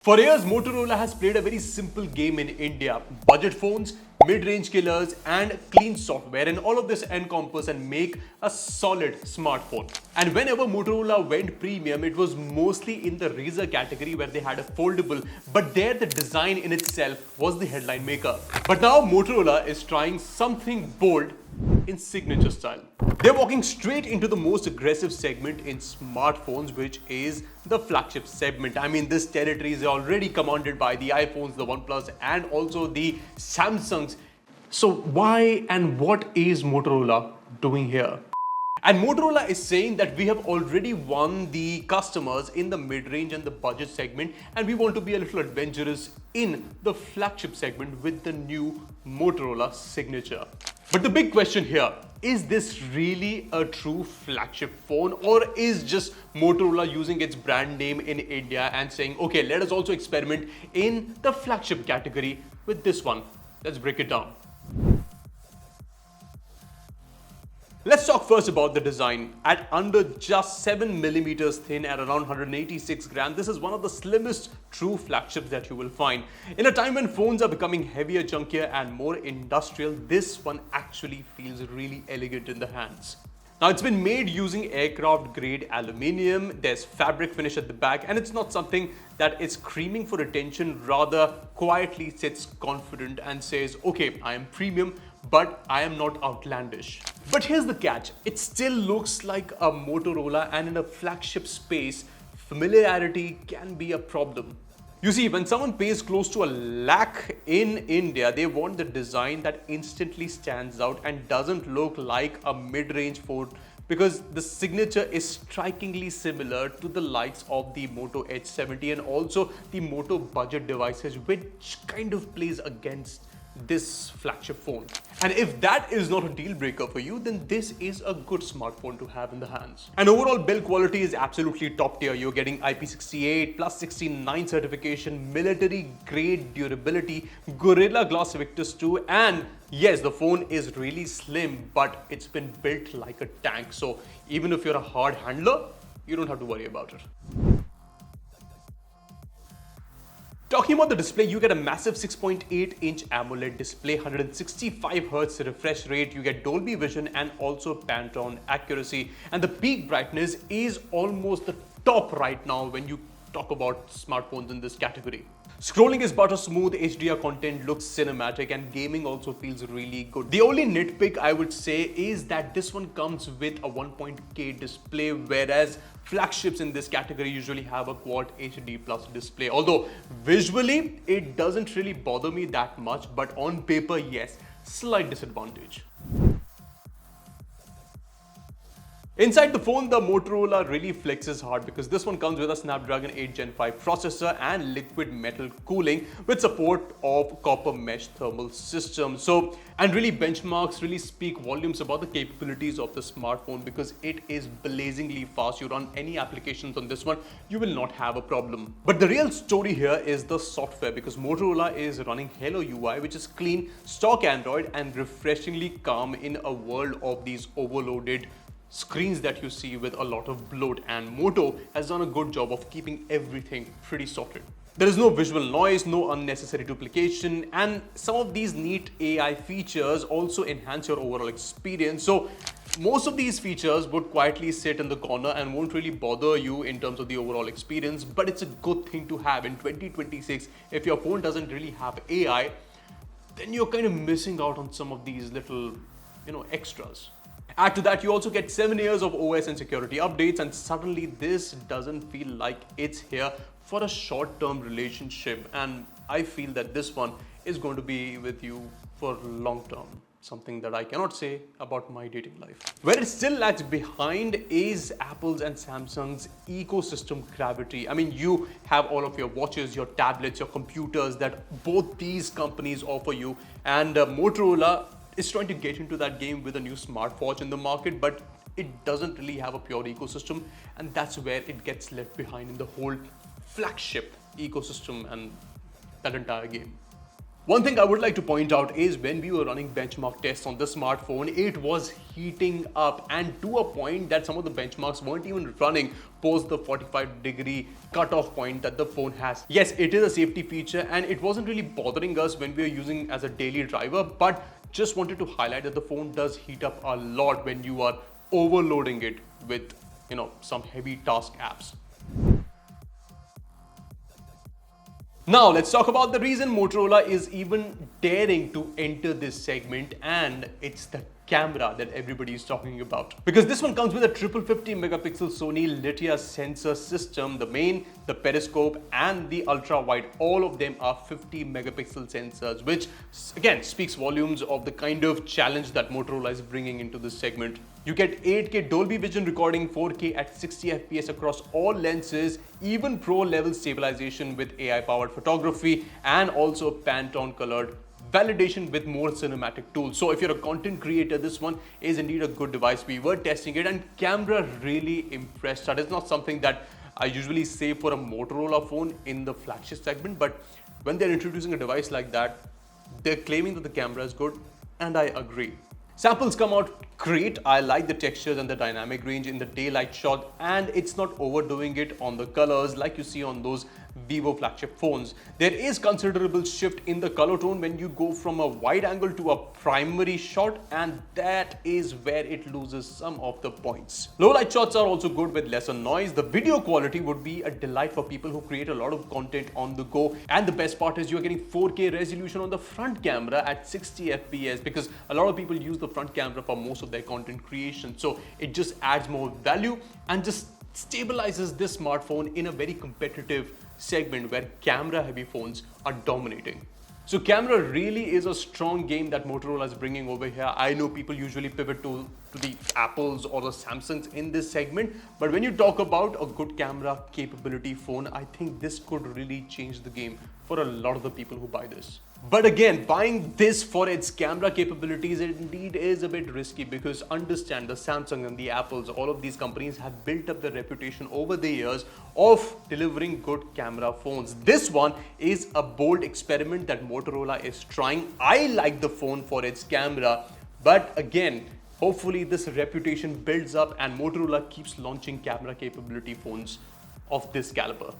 For years, Motorola has played a very simple game in India. Budget phones, mid-range killers and clean software, and all of this encompass and make a solid smartphone. And whenever Motorola went premium, it was mostly in the razor category where they had a foldable, but there the design in itself was the headline maker. But now Motorola is trying something bold in signature style. They're walking straight into the most aggressive segment in smartphones, which is the flagship segment. I mean, this territory is already commanded by the iPhones, the OnePlus, and also the Samsungs. So why and what is Motorola doing here? And Motorola is saying that we have already won the customers in the mid-range and the budget segment, and we want to be a little adventurous in the flagship segment with the new Motorola Signature. But the big question here, is this really a true flagship phone, or is just Motorola using its brand name in India and saying, okay, let us also experiment in the flagship category with this one? Let's break it down. Let's talk first about the design. At under just 7mm thin at around 186 grams, this is one of the slimmest true flagships that you will find. In a time when phones are becoming heavier, chunkier and more industrial, this one actually feels really elegant in the hands. Now, it's been made using aircraft grade aluminium, there's fabric finish at the back, and it's not something that is screaming for attention, rather quietly sits confident and says, okay, I am premium, but I am not outlandish. But here's the catch, it still looks like a Motorola, and in a flagship space, familiarity can be a problem. You see, when someone pays close to $1 lakh in India, they want the design that instantly stands out and doesn't look like a mid-range phone, because the signature is strikingly similar to the likes of the Moto H70 and also the Moto budget devices, which kind of plays against this flagship phone. And if that is not a deal breaker for you, then this is a good smartphone to have in the hands. And overall build quality is absolutely top tier. You're getting IP68 plus 69 certification, military grade durability, Gorilla Glass Victus 2, and yes, the phone is really slim, but it's been built like a tank. So even if you're a hard handler, you don't have to worry about it. Talking about the display, you get a massive 6.8-inch AMOLED display, 165Hz refresh rate, you get Dolby Vision and also Pantone accuracy. And the peak brightness is almost the top right now when you talk about smartphones in this category. Scrolling is butter smooth, HDR content looks cinematic, and gaming also feels really good. The only nitpick I would say is that this one comes with a 1.8K display, whereas flagships in this category usually have a Quad HD Plus display. Although visually it doesn't really bother me that much, but on paper, yes, slight disadvantage. Inside the phone, the Motorola really flexes hard because this one comes with a Snapdragon 8 Gen 5 processor and liquid metal cooling with support of copper mesh thermal system. And really benchmarks really speak volumes about the capabilities of the smartphone because it is blazingly fast. You run any applications on this one, you will not have a problem. But the real story here is the software, because Motorola is running Hello UI, which is clean, stock Android and refreshingly calm in a world of these overloaded screens that you see with a lot of bloat, and Moto has done a good job of keeping everything pretty sorted. There is no visual noise, no unnecessary duplication, and some of these neat AI features also enhance your overall experience. So most of these features would quietly sit in the corner and won't really bother you in terms of the overall experience, but it's a good thing to have in 2026. If your phone doesn't really have AI, then you're kind of missing out on some of these little, extras. Add to that, you also get 7 years of OS and security updates, and suddenly this doesn't feel like it's here for a short-term relationship. And I feel that this one is going to be with you for long-term. Something that I cannot say about my dating life. Where it still lags behind is Apple's and Samsung's ecosystem gravity. I mean, you have all of your watches, your tablets, your computers that both these companies offer you, and Motorola is trying to get into that game with a new smartwatch in the market, but it doesn't really have a pure ecosystem, and that's where it gets left behind in the whole flagship ecosystem and that entire game. One thing I would like to point out is when we were running benchmark tests on the smartphone, it was heating up, and to a point that some of the benchmarks weren't even running post the 45-degree cutoff point that the phone has. Yes, it is a safety feature and it wasn't really bothering us when we were using as a daily driver, but just wanted to highlight that the phone does heat up a lot when you are overloading it with, some heavy task apps. Now let's talk about the reason Motorola is even daring to enter this segment, and it's the camera that everybody is talking about. Because this one comes with a triple 50 megapixel Sony Litia sensor system. The main, the periscope and the ultra wide, all of them are 50 megapixel sensors, which again speaks volumes of the kind of challenge that Motorola is bringing into this segment. You get 8K Dolby Vision recording, 4K at 60 FPS across all lenses, even pro level stabilization with AI powered photography, and also Pantone colored validation with more cinematic tools. So if you're a content creator, this one is indeed a good device. We were testing it and camera really impressed. That is not something that I usually say for a Motorola phone in the flagship segment, but when they're introducing a device like that, they're claiming that the camera is good, and I agree. Samples come out great. I like the textures and the dynamic range in the daylight shot, and it's not overdoing it on the colors like you see on those Vivo flagship phones. There is considerable shift in the color tone when you go from a wide angle to a primary shot, and that is where it loses some of the points. Low light shots are also good with lesser noise. The video quality would be a delight for people who create a lot of content on the go, and the best part is you're getting 4K resolution on the front camera at 60 FPS, because a lot of people use the front camera for most of their content creation. So it just adds more value and just stabilizes this smartphone in a very competitive segment where camera heavy phones are dominating. So camera really is a strong game that Motorola is bringing over here. I know people usually pivot to the Apples or the Samsungs in this segment, but when you talk about a good camera capability phone, I think this could really change the game for a lot of the people who buy this. But again, buying this for its camera capabilities indeed is a bit risky, because understand the Samsung and the Apples, all of these companies have built up their reputation over the years of delivering good camera phones. This one is a bold experiment that Motorola is trying. I like the phone for its camera, but again, hopefully this reputation builds up and Motorola keeps launching camera capability phones of this caliber.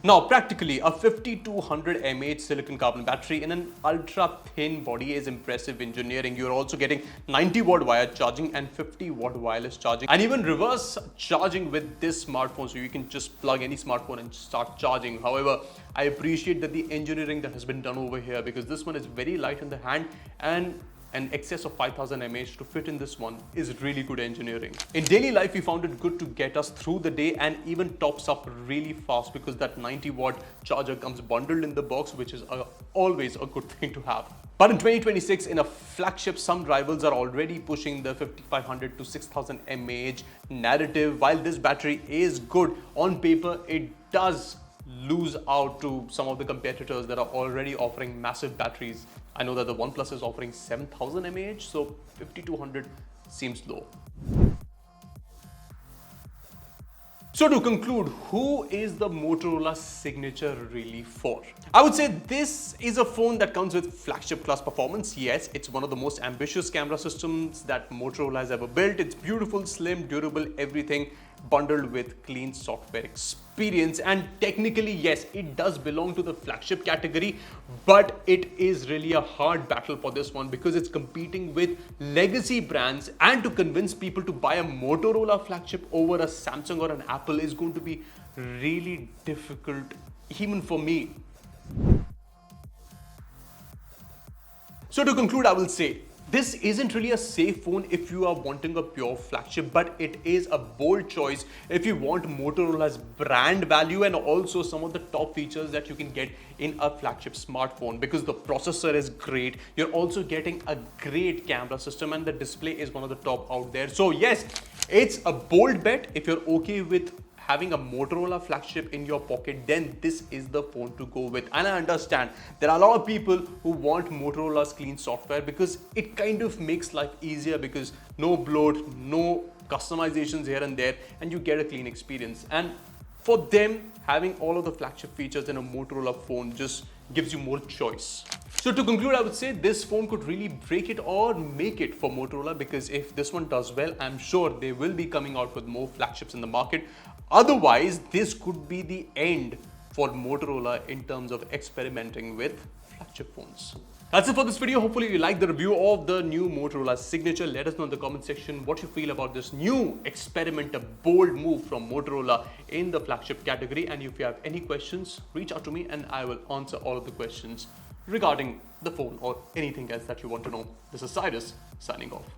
Now, practically, a 5200 mAh silicon carbon battery in an ultra thin body is impressive engineering. You're also getting 90 watt wired charging and 50 watt wireless charging, and even reverse charging with this smartphone, so you can just plug any smartphone and start charging. However, I appreciate that the engineering that has been done over here, because this one is very light in the hand, and an excess of 5000 mAh to fit in this one is really good engineering. In daily life, we found it good to get us through the day and even tops up really fast, because that 90 watt charger comes bundled in the box, which is always a good thing to have. But in 2026, in a flagship, some rivals are already pushing the 5500 to 6000 mAh narrative. While this battery is good on paper, it does lose out to some of the competitors that are already offering massive batteries. I know that the OnePlus is offering 7000 mAh, so 5200 seems low. So to conclude, who is the Motorola Signature really for? I would say this is a phone that comes with flagship class performance. Yes, it's one of the most ambitious camera systems that Motorola has ever built. It's beautiful, slim, durable, everything bundled with clean software experience. And technically, yes, it does belong to the flagship category, but it is really a hard battle for this one, because it's competing with legacy brands, and to convince people to buy a Motorola flagship over a Samsung or an Apple is going to be really difficult, even for me. So to conclude, I will say, this isn't really a safe phone if you are wanting a pure flagship, but it is a bold choice if you want Motorola's brand value and also some of the top features that you can get in a flagship smartphone, because the processor is great. You're also getting a great camera system, and the display is one of the top out there. So yes, it's a bold bet. If you're okay with having a Motorola flagship in your pocket, then this is the phone to go with. And I understand there are a lot of people who want Motorola's clean software, because it kind of makes life easier, because no bloat, no customizations here and there, and you get a clean experience. And For them, having all of the flagship features in a Motorola phone just gives you more choice. So to conclude, I would say this phone could really break it or make it for Motorola, because if this one does well, I'm sure they will be coming out with more flagships in the market. Otherwise, this could be the end for Motorola in terms of experimenting with flagship phones. That's it for this video. Hopefully you liked the review of the new Motorola Signature. Let us know in the comment section what you feel about this new experiment, a bold move from Motorola in the flagship category. And if you have any questions, reach out to me and I will answer all of the questions regarding the phone or anything else that you want to know. This is Cyrus signing off.